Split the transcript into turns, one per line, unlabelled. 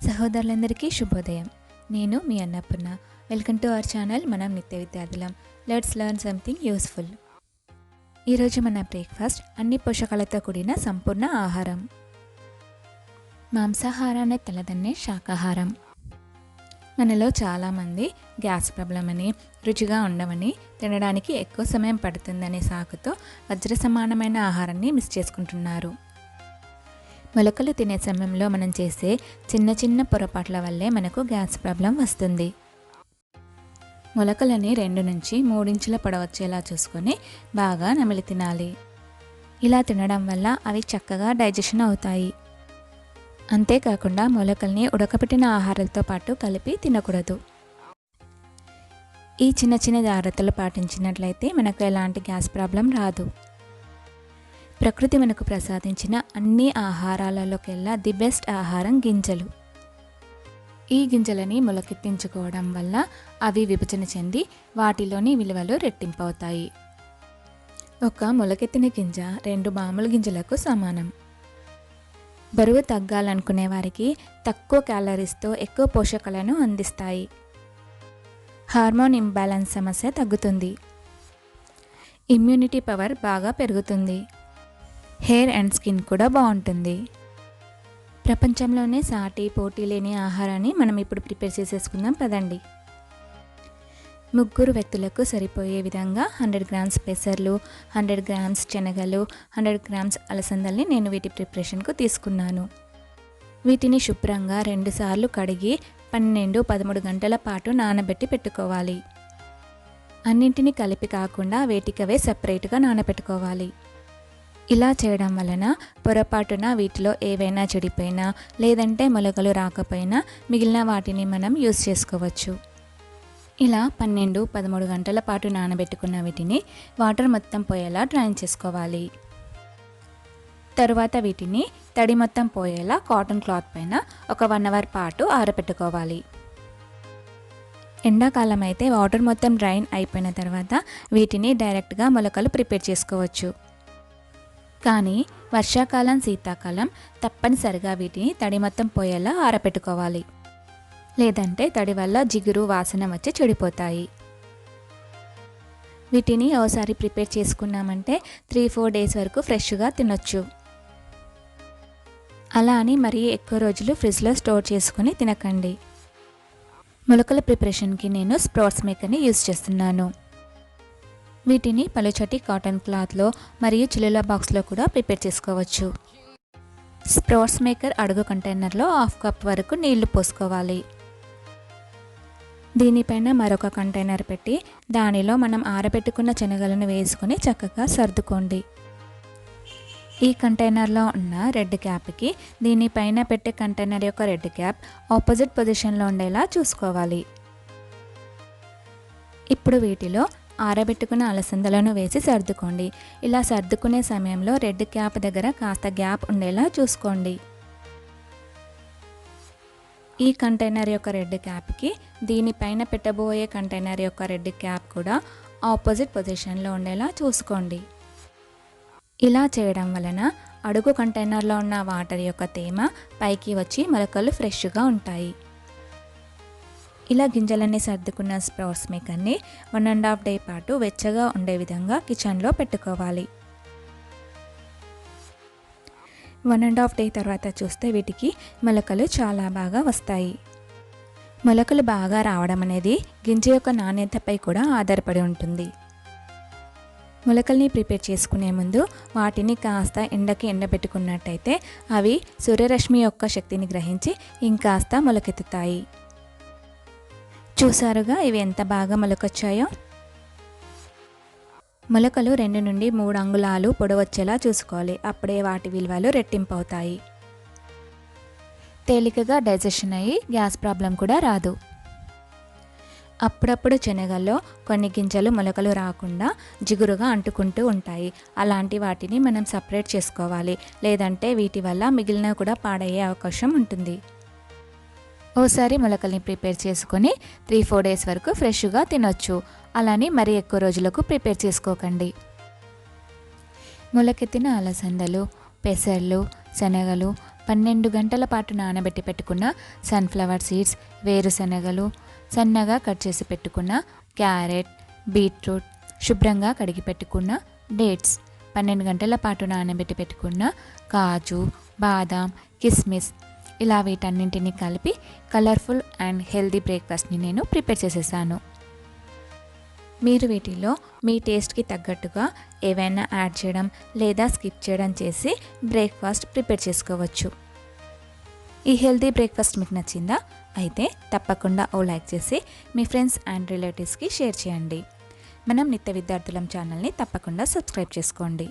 సహోదరులందరికీ శుభోదయం. నేను మీ Annapurna. Welcome to our channel మనం నిత్య విద్యార్థులం. Let's learn something useful. ఈరోజు మన బ్రేక్ఫాస్ట్ అన్ని పోషకాలతో కూడిన సంపూర్ణ ఆహారం. మాంసాహారాన్ని తెల్లదన్నే శాకాహారం. మనలో చాలామంది గ్యాస్ ప్రాబ్లం అని, రుచిగా ఉండవని, తినడానికి ఎక్కువ సమయం పడుతుందనే సాకుతో వజ్ర సమానమైన ఆహారాన్ని మిస్ చేసుకుంటున్నారు. మొలకలు తినే సమయంలో మనం చేసే చిన్న చిన్న పొరపాట్ల వల్లే మనకు గ్యాస్ ప్రాబ్లం వస్తుంది. మొలకలని 2 నుంచి 3 ఇంచుల పొడవచ్చేలా చూసుకొని బాగా నమిలి తినాలి. ఇలా తినడం వల్ల అవి చక్కగా డైజెషన్ అవుతాయి. అంతేకాకుండా మొలకల్ని ఉడకబెట్టిన ఆహారాలతో పాటు కలిపి తినకూడదు. ఈ చిన్న చిన్న జాగ్రత్తలు పాటించినట్లయితే మనకు ఎలాంటి గ్యాస్ ప్రాబ్లం రాదు. ప్రకృతి మనకు ప్రసాదించిన అన్ని ఆహారాలలోకెల్లా ది బెస్ట్ ఆహారం గింజలు. ఈ గింజలని మొలకెత్తించుకోవడం వల్ల అవి విభజన చెంది వాటిలోని విలువలు రెట్టింపవుతాయి. ఒక మొలకెత్తిన గింజ 2 మామూలు గింజలకు సమానం. బరువు తగ్గాలనుకునే వారికి తక్కువ క్యాలరీస్తో ఎక్కువ పోషకాలను అందిస్తాయి. హార్మోన్ ఇంబ్యాలెన్స్ సమస్య తగ్గుతుంది. ఇమ్యూనిటీ పవర్ బాగా పెరుగుతుంది. హెయిర్ అండ్ స్కిన్ కూడా బాగుంటుంది. ప్రపంచంలోనే సాటి పోటీ లేని ఆహారాన్ని మనం ఇప్పుడు ప్రిపేర్ చేసేసుకుందాం పదండి. 3 వ్యక్తులకు సరిపోయే విధంగా 100 గ్రామ్స్ పెసర్లు, 100 గ్రామ్స్ శనగలు, 100 గ్రామ్స్ అలసందల్ని నేను వీటి ప్రిపరేషన్కు తీసుకున్నాను. వీటిని శుభ్రంగా 2 సార్లు కడిగి 12-13 గంటల పాటు నానబెట్టి పెట్టుకోవాలి. అన్నింటినీ కలిపి కాకుండా వేటికవే సపరేట్గా నానబెట్టుకోవాలి. ఇలా చేయడం వలన పొరపాటున వీటిలో ఏవైనా చెడిపోయినా లేదంటే మొలకలు రాకపోయినా మిగిలిన వాటిని మనం యూస్ చేసుకోవచ్చు. ఇలా 12-13 గంటల పాటు నానబెట్టుకున్న వీటిని వాటర్ మొత్తం పోయేలా డ్రైన్ చేసుకోవాలి. తరువాత వీటిని తడి మొత్తం పోయేలా కాటన్ క్లాత్ పైన ఒక 1 అవర్ పాటు ఆరబెట్టుకోవాలి. ఎండాకాలం అయితే వాటర్ మొత్తం డ్రైన్ అయిపోయిన తర్వాత వీటిని డైరెక్ట్గా మొలకలు ప్రిపేర్ చేసుకోవచ్చు. కానీ వర్షాకాలం, శీతాకాలం తప్పనిసరిగా వీటిని తడి మొత్తం పోయేలా ఆరబెట్టుకోవాలి. లేదంటే తడి వల్ల జిగురు వాసన వచ్చి చెడిపోతాయి. వీటిని ఓసారి ప్రిపేర్ చేసుకున్నామంటే 3-4 డేస్ వరకు ఫ్రెష్గా తినొచ్చు. అలా అని మరీ ఎక్కువ రోజులు ఫ్రిడ్జ్లో స్టోర్ చేసుకుని తినకండి. మొలకల ప్రిపరేషన్కి నేను స్ప్రౌట్స్ మేకర్ని యూజ్ చేస్తున్నాను. వీటిని పలుచటి కాటన్ క్లాత్లో మరియు చిల్లుల బాక్స్లో కూడా ప్రిపేర్ చేసుకోవచ్చు. స్ప్రౌట్స్ మేకర్ అడుగు కంటైనర్లో 1/2 కప్ వరకు నీళ్లు పోసుకోవాలి. దీనిపైన మరొక కంటైనర్ పెట్టి దానిలో మనం ఆరబెట్టుకున్న శనగలను వేసుకొని చక్కగా సర్దుకోండి. ఈ కంటైనర్లో ఉన్న రెడ్ క్యాప్కి దీనిపైన పెట్టే కంటైనర్ యొక్క రెడ్ క్యాప్ ఆపోజిట్ పొజిషన్లో ఉండేలా చూసుకోవాలి. ఇప్పుడు వీటిలో ఆరబెట్టుకున్న అలసందలను వేసి సర్దుకోండి. ఇలా సర్దుకునే సమయంలో రెడ్ క్యాప్ దగ్గర కాస్త గ్యాప్ ఉండేలా చూసుకోండి. ఈ కంటైనర్ యొక్క రెడ్ క్యాప్కి దీనిపైన పెట్టబోయే కంటైనర్ యొక్క రెడ్ క్యాప్ కూడా ఆపోజిట్ పొజిషన్లో ఉండేలా చూసుకోండి. ఇలా చేయడం వలన అడుగు కంటైనర్లో ఉన్న వాటర్ యొక్క తేమ పైకి వచ్చి మొలకలు ఫ్రెష్గా ఉంటాయి. ఇలా గింజలన్నీ సర్దుకున్న స్ప్రౌట్స్ మేకర్ని 1.5 డే పాటు వెచ్చగా ఉండే విధంగా కిచెన్లో పెట్టుకోవాలి. 1.5 డే తర్వాత చూస్తే వీటికి మొలకలు చాలా బాగా వస్తాయి. మొలకలు బాగా రావడం అనేది గింజ యొక్క నాణ్యతపై కూడా ఆధారపడి ఉంటుంది. మొలకల్ని ప్రిపేర్ చేసుకునే ముందు వాటిని కాస్త ఎండకి ఎండబెట్టుకున్నట్టయితే అవి సూర్యరశ్మి యొక్క శక్తిని గ్రహించి ఇంకాస్త మొలకెత్తుతాయి. చూసారుగా ఇవి ఎంత బాగా మొలకొచ్చాయో. మొలకలు 2 నుండి 3 అంగుళాలు పొడవచ్చేలా చూసుకోవాలి. అప్పుడే వాటి విలువలు రెట్టింపు అవుతాయి. తేలికగా డైజెషన్ అయ్యి గ్యాస్ ప్రాబ్లం కూడా రాదు. అప్పుడప్పుడు శనగల్లో కొన్ని గింజలు మొలకలు రాకుండా జిగురుగా అంటుకుంటూ ఉంటాయి. అలాంటి వాటిని మనం సపరేట్ చేసుకోవాలి. లేదంటే వీటి వల్ల మిగిలిన కూడా పాడయ్యే అవకాశం ఉంటుంది. ఓసారి మొలకల్ని ప్రిపేర్ చేసుకొని 3-4 డేస్ వరకు ఫ్రెష్గా తినొచ్చు. అలానే మరీ ఎక్కువ రోజులకు ప్రిపేర్ చేసుకోకండి. మొలకెత్తిన అలసందలు, పెసర్లు, శనగలు, 12 గంటల పాటు నానబెట్టి పెట్టుకున్న సన్ఫ్లవర్ సీడ్స్, వేరుశనగలు, సన్నగా కట్ చేసి పెట్టుకున్న క్యారెట్, బీట్రూట్, శుభ్రంగా కడిగి పెట్టుకున్న డేట్స్, 12 గంటల పాటు నానబెట్టి పెట్టుకున్న కాజు, బాదాం, కిస్మిస్, ఇలా వీటన్నింటినీ కలిపి కలర్ఫుల్ అండ్ హెల్దీ బ్రేక్ఫాస్ట్ని నేను ప్రిపేర్ చేసేసాను. మీరు వీటిలో మీ టేస్ట్కి తగ్గట్టుగా ఏవైనా యాడ్ చేయడం లేదా స్కిప్ చేయడం చేసి బ్రేక్ఫాస్ట్ ప్రిపేర్ చేసుకోవచ్చు. ఈ హెల్దీ బ్రేక్ఫాస్ట్ మీకు నచ్చిందా? అయితే తప్పకుండా ఓ లైక్ చేసి మీ ఫ్రెండ్స్ అండ్ రిలేటివ్స్కి షేర్ చేయండి. మనం నిత్య విద్యార్థులం ఛానల్ని తప్పకుండా సబ్స్క్రైబ్ చేసుకోండి.